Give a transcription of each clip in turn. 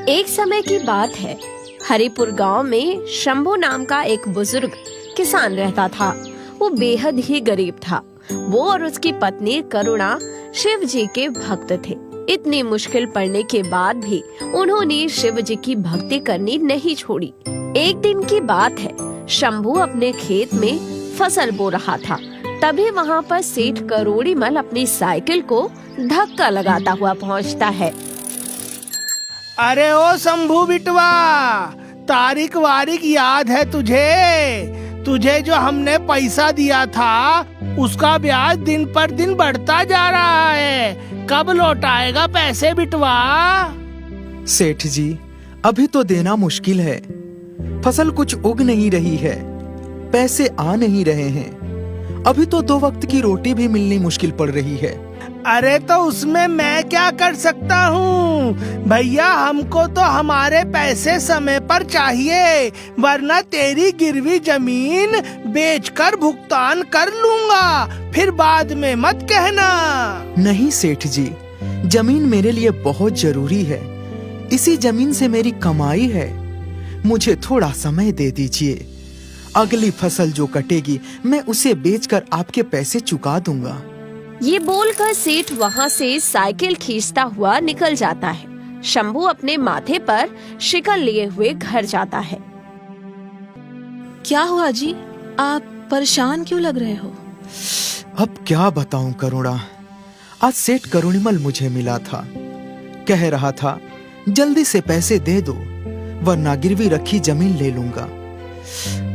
एक समय की बात है। हरिपुर गांव में शंभू नाम का एक बुजुर्ग किसान रहता था। वो बेहद ही गरीब था। वो और उसकी पत्नी करुणा शिव जी के भक्त थे। इतनी मुश्किल पड़ने के बाद भी उन्होंने शिव जी की भक्ति करनी नहीं छोड़ी। एक दिन की बात है, शंभू अपने खेत में फसल बो रहा था। तभी वहाँ पर सेठ करोड़ीमल अपनी साइकिल को धक्का लगाता हुआ पहुँचता है। अरे ओ शंभू बिटवा, तारीख वारिक याद है तुझे जो हमने पैसा दिया था उसका ब्याज दिन पर दिन बढ़ता जा रहा है। कब लौटाएगा पैसे बिटवा? सेठ जी, अभी तो देना मुश्किल है। फसल कुछ उग नहीं रही है, पैसे आ नहीं रहे हैं। अभी तो 2 वक्त की रोटी भी मिलनी मुश्किल पड़ रही है। अरे तो उसमें मैं क्या कर सकता हूँ भैया? हमको तो हमारे पैसे समय पर चाहिए, वरना तेरी गिरवी जमीन बेचकर भुगतान कर लूंगा। फिर बाद में मत कहना। नहीं सेठ जी, जमीन मेरे लिए बहुत जरूरी है। इसी जमीन से मेरी कमाई है। मुझे थोड़ा समय दे दीजिए। अगली फसल जो कटेगी मैं उसे बेचकर आपके पैसे चुका दूंगा। ये बोलकर सेठ वहाँ से साइकिल खींचता हुआ निकल जाता है। शंभू अपने माथे पर शिकल लिए हुए घर जाता है। क्या हुआ जी? आप परेशान क्यों लग रहे हो? अब क्या बताऊं करुणा, आज सेठ करुणीमल मुझे मिला था। कह रहा था जल्दी से पैसे दे दो वरना गिरवी रखी जमीन ले लूंगा।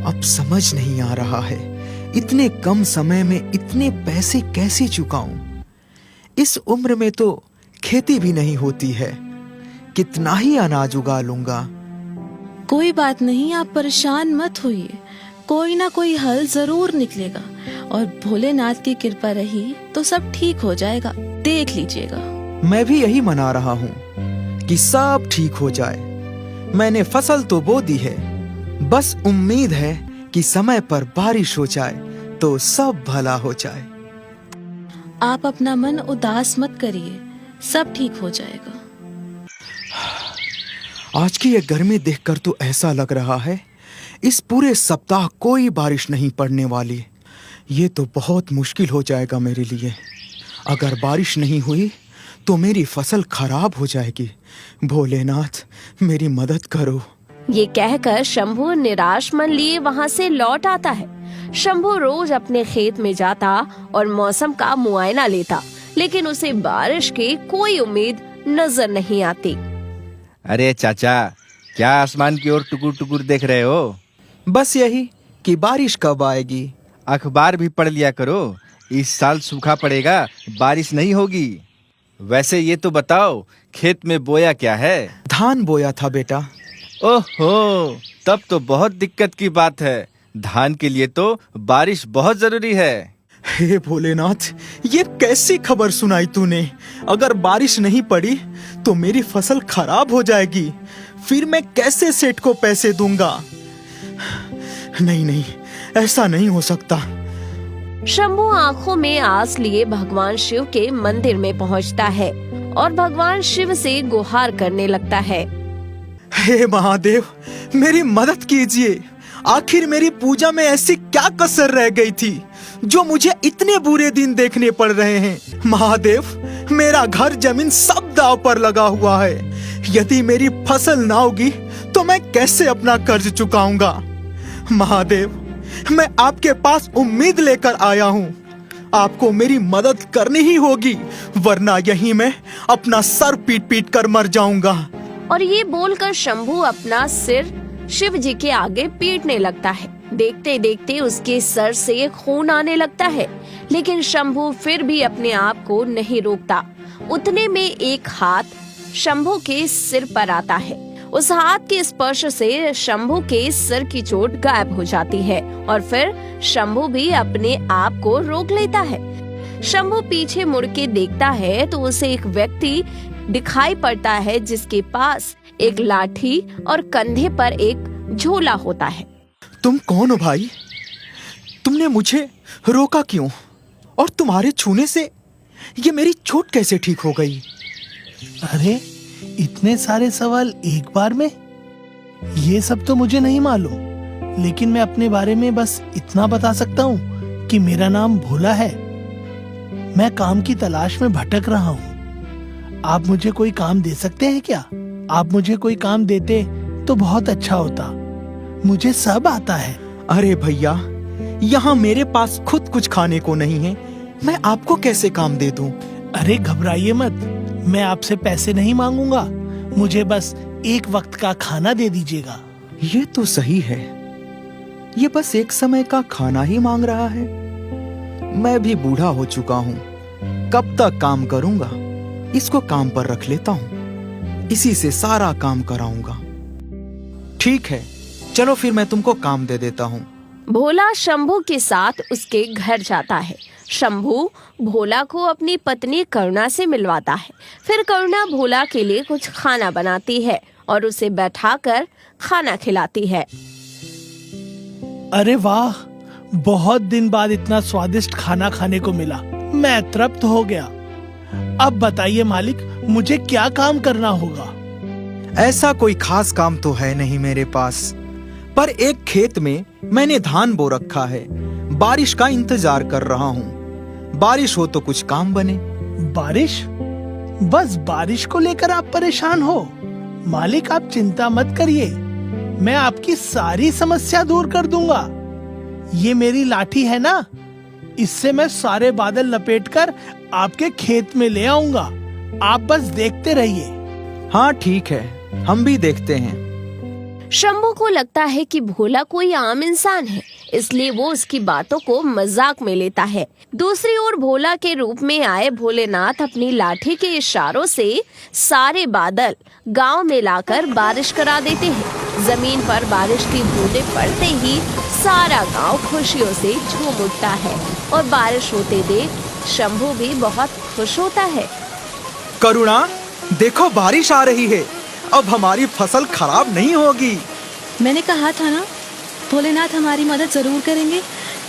अब समझ नहीं आ रहा है इतने कम समय में इतने पैसे कैसे चुकाऊं। इस उम्र में तो खेती भी नहीं होती है, कितना ही अनाज उगा लूंगा। कोई बात नहीं, आप परेशान मत होइए। कोई ना कोई हल जरूर निकलेगा और भोलेनाथ की कृपा रही तो सब ठीक हो जाएगा। देख लीजिएगा। मैं भी यही मना रहा हूँ कि सब ठीक हो जाए। मैंने फसल तो बो दी है, बस उम्मीद है कि समय पर बारिश हो जाए तो सब भला हो जाए। आप अपना मन उदास मत करिए, सब ठीक हो जाएगा। आज की ये गर्मी देखकर तो ऐसा लग रहा है इस पूरे सप्ताह कोई बारिश नहीं पड़ने वाली। ये तो बहुत मुश्किल हो जाएगा मेरे लिए। अगर बारिश नहीं हुई तो मेरी फसल खराब हो जाएगी। भोलेनाथ मेरी मदद करो। ये कहकर शंभू निराश मन लिए वहाँ से लौट आता है। शंभू रोज अपने खेत में जाता और मौसम का मुआयना लेता, लेकिन उसे बारिश की कोई उम्मीद नजर नहीं आती। अरे चाचा, क्या आसमान की ओर टुकुर टुकुर देख रहे हो? बस यही कि बारिश कब आएगी। अखबार भी पढ़ लिया करो। इस साल सूखा पड़ेगा, बारिश नहीं होगी। वैसे ये तो बताओ, खेत में बोया क्या है? धान बोया था बेटा। ओहो, तब तो बहुत दिक्कत की बात है। धान के लिए तो बारिश बहुत जरूरी है। हे भोलेनाथ, ये कैसी खबर सुनाई तूने? अगर बारिश नहीं पड़ी तो मेरी फसल खराब हो जाएगी। फिर मैं कैसे सेठ को पैसे दूंगा? नहीं, ऐसा नहीं हो सकता। शंभू आंखों में आस लिए भगवान शिव के मंदिर में पहुंचता है और भगवान शिव से गुहार करने लगता है। हे महादेव, मेरी मदद कीजिए। आखिर मेरी पूजा में ऐसी क्या कसर रह गई थी जो मुझे इतने बुरे दिन देखने पड़ रहे हैं? महादेव, मेरा घर जमीन सब दांव पर लगा हुआ है। यदि मेरी फसल ना होगी तो मैं कैसे अपना कर्ज चुकाऊंगा? महादेव, मैं आपके पास उम्मीद लेकर आया हूँ। आपको मेरी मदद करनी ही होगी, वरना यहीं मैं अपना सर पीट पीट कर मर जाऊंगा। और ये बोलकर शंभू अपना सिर शिव जी के आगे पीटने लगता है। देखते देखते उसके सर से खून आने लगता है, लेकिन शंभू फिर भी अपने आप को नहीं रोकता। उतने में एक हाथ शंभू के सिर पर आता है। उस हाथ के स्पर्श से शंभू के सिर की चोट गायब हो जाती है और फिर शंभू भी अपने आप को रोक लेता है। शंभू पीछे मुड़ के देखता है तो उसे एक व्यक्ति दिखाई पड़ता है जिसके पास एक लाठी और कंधे पर एक झोला होता है। तुम कौन हो भाई? तुमने मुझे रोका क्यों? और तुम्हारे छूने से ये मेरी चोट कैसे ठीक हो गई? अरे इतने सारे सवाल एक बार में? ये सब तो मुझे नहीं मालूम, लेकिन मैं अपने बारे में बस इतना बता सकता हूँ कि मेरा नाम भोला है। मैं काम की तलाश में भटक रहा हूँ। आप मुझे कोई काम दे सकते हैं क्या? आप मुझे कोई काम देते तो बहुत अच्छा होता। मुझे सब आता है। अरे भैया, यहाँ मेरे पास खुद कुछ खाने को नहीं है, मैं आपको कैसे काम दे दूं? अरे घबराइए मत, मैं आपसे पैसे नहीं मांगूंगा। मुझे बस एक वक्त का खाना दे दीजिएगा। ये तो सही है, ये बस एक समय का खाना ही मांग रहा है। मैं भी बूढ़ा हो चुका हूँ, कब तक काम करूंगा? इसको काम पर रख लेता हूँ, इसी से सारा काम कराऊंगा। ठीक है, चलो फिर मैं तुमको काम दे देता हूँ। भोला शंभू के साथ उसके घर जाता है। शंभू भोला को अपनी पत्नी करुणा से मिलवाता है। फिर करुणा भोला के लिए कुछ खाना बनाती है और उसे बैठाकर खाना खिलाती है। अरे वाह, बहुत दिन बाद इतना स्वादिष्ट खाना खाने को मिला। मैं तृप्त हो गया। अब बताइए मालिक, मुझे क्या काम करना होगा? ऐसा कोई खास काम तो है नहीं मेरे पास, पर एक खेत में मैंने धान बो रखा है। बारिश का इंतजार कर रहा हूँ, बारिश हो तो कुछ काम बने। बारिश? बस बारिश को लेकर आप परेशान हो? मालिक, आप चिंता मत करिए, मैं आपकी सारी समस्या दूर कर दूंगा। ये मेरी लाठी है ना, इससे मैं सारे बादल लपेटकर आपके खेत में ले आऊंगा। आप बस देखते रहिए। हाँ ठीक है, हम भी देखते हैं। शंभू को लगता है कि भोला कोई आम इंसान है, इसलिए वो उसकी बातों को मजाक में लेता है। दूसरी ओर भोला के रूप में आए भोलेनाथ अपनी लाठी के इशारों से सारे बादल गांव में लाकर बारिश करा देते हैं। जमीन पर बारिश की बूंदें पड़ते ही सारा गांव खुशियों से झूम उठता है और बारिश होते देख शंभू भी बहुत खुश होता है। करुणा, देखो बारिश आ रही है, अब हमारी फसल खराब नहीं होगी। मैंने कहा था ना, भोलेनाथ हमारी मदद जरूर करेंगे।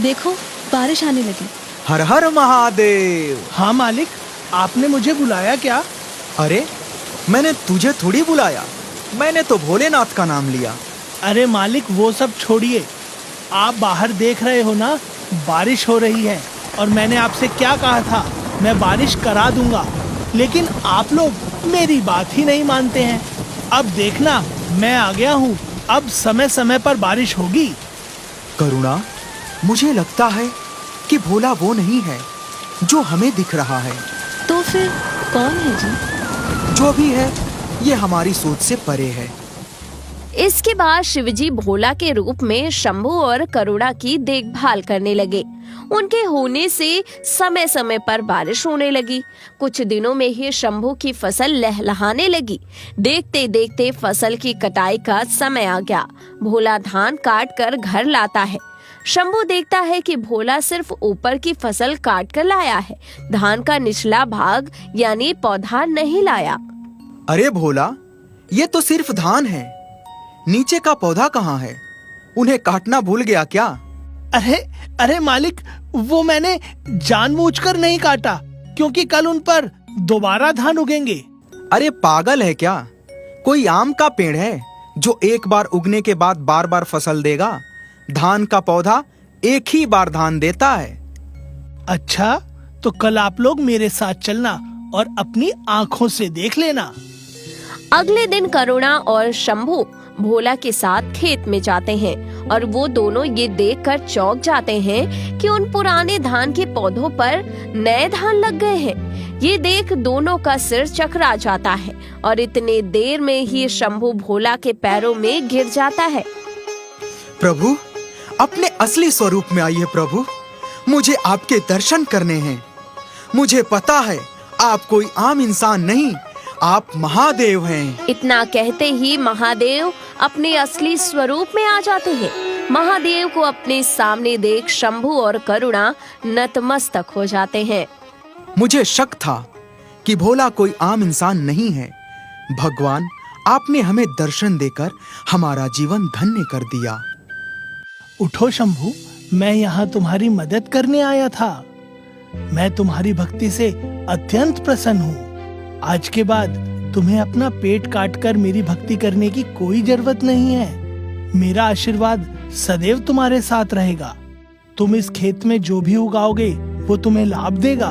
देखो बारिश आने लगी। हर हर महादेव। हाँ मालिक, आपने मुझे बुलाया क्या? अरे मैंने तुझे थोड़ी बुलाया, मैंने तो भोलेनाथ का नाम लिया। अरे मालिक, वो सब छोड़िए। आप बाहर देख रहे हो ना, बारिश हो रही है और मैंने आपसे क्या कहा था, मैं बारिश करा दूंगा। लेकिन आप लोग मेरी बात ही नहीं मानते हैं। अब देखना, मैं आ गया हूँ, अब समय समय पर बारिश होगी। करुणा, मुझे लगता है कि भोला वो नहीं है जो हमें दिख रहा है। तो फिर कौन है जी? जो भी है, ये हमारी सोच से परे है। इसके बाद शिवजी भोला के रूप में शंभू और करुणा की देखभाल करने लगे। उनके होने से समय समय पर बारिश होने लगी। कुछ दिनों में ही शंभू की फसल लहलहाने लगी। देखते देखते फसल की कटाई का समय आ गया। भोला धान काट कर घर लाता है। शंभू देखता है कि भोला सिर्फ ऊपर की फसल काट कर लाया है, धान का निचला भाग यानी पौधा नहीं लाया। अरे भोला, ये तो सिर्फ धान है, नीचे का पौधा कहाँ है? उन्हें काटना भूल गया क्या? अरे मालिक, वो मैंने जानबूझकर नहीं काटा, क्योंकि कल उन पर दोबारा धान उगेंगे। अरे पागल है क्या? कोई आम का पेड़ है जो एक बार उगने के बाद बार बार फसल देगा? धान का पौधा एक ही बार धान देता है। अच्छा, तो कल आप लोग मेरे साथ चलना और अपनी आंखों से देख लेना। अगले दिन करुणा और शंभू भोला के साथ खेत में जाते हैं और वो दोनों ये देखकर चौंक जाते हैं कि उन पुराने धान के पौधों पर नए धान लग गए हैं। ये देख दोनों का सिर चकरा जाता है और इतने देर में ही शंभू भोला के पैरों में गिर जाता है। प्रभु, अपने असली स्वरूप में आइए प्रभु, मुझे आपके दर्शन करने हैं। मुझे पता है आप कोई आम इंसान नहीं, आप महादेव हैं। इतना कहते ही महादेव अपने असली स्वरूप में आ जाते हैं। महादेव को अपने सामने देख शंभू और करुणा नतमस्तक हो जाते हैं। मुझे शक था कि भोला कोई आम इंसान नहीं है। भगवान, आपने हमें दर्शन देकर हमारा जीवन धन्य कर दिया। उठो शंभू, मैं यहाँ तुम्हारी मदद करने आया था। मैं तुम्हारी भक्ति से अत्यंत प्रसन्न हूँ। आज के बाद तुम्हें अपना पेट काटकर मेरी भक्ति करने की कोई जरूरत नहीं है। मेरा आशीर्वाद सदैव तुम्हारे साथ रहेगा। तुम इस खेत में जो भी उगाओगे वो तुम्हें लाभ देगा,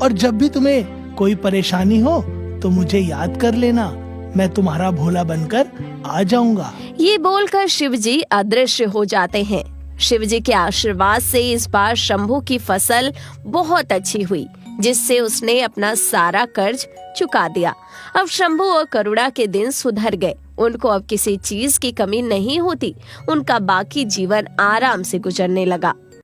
और जब भी तुम्हें कोई परेशानी हो तो मुझे याद कर लेना, मैं तुम्हारा भोला बनकर आ जाऊंगा। ये बोलकर शिव जी अदृश्य हो जाते हैं। शिव जी के आशीर्वाद से इस बार शंभू की फसल बहुत अच्छी हुई, जिससे उसने अपना सारा कर्ज चुका दिया। अब शंभू और करुणा के दिन सुधर गए। उनको अब किसी चीज की कमी नहीं होती। उनका बाकी जीवन आराम से गुजरने लगा।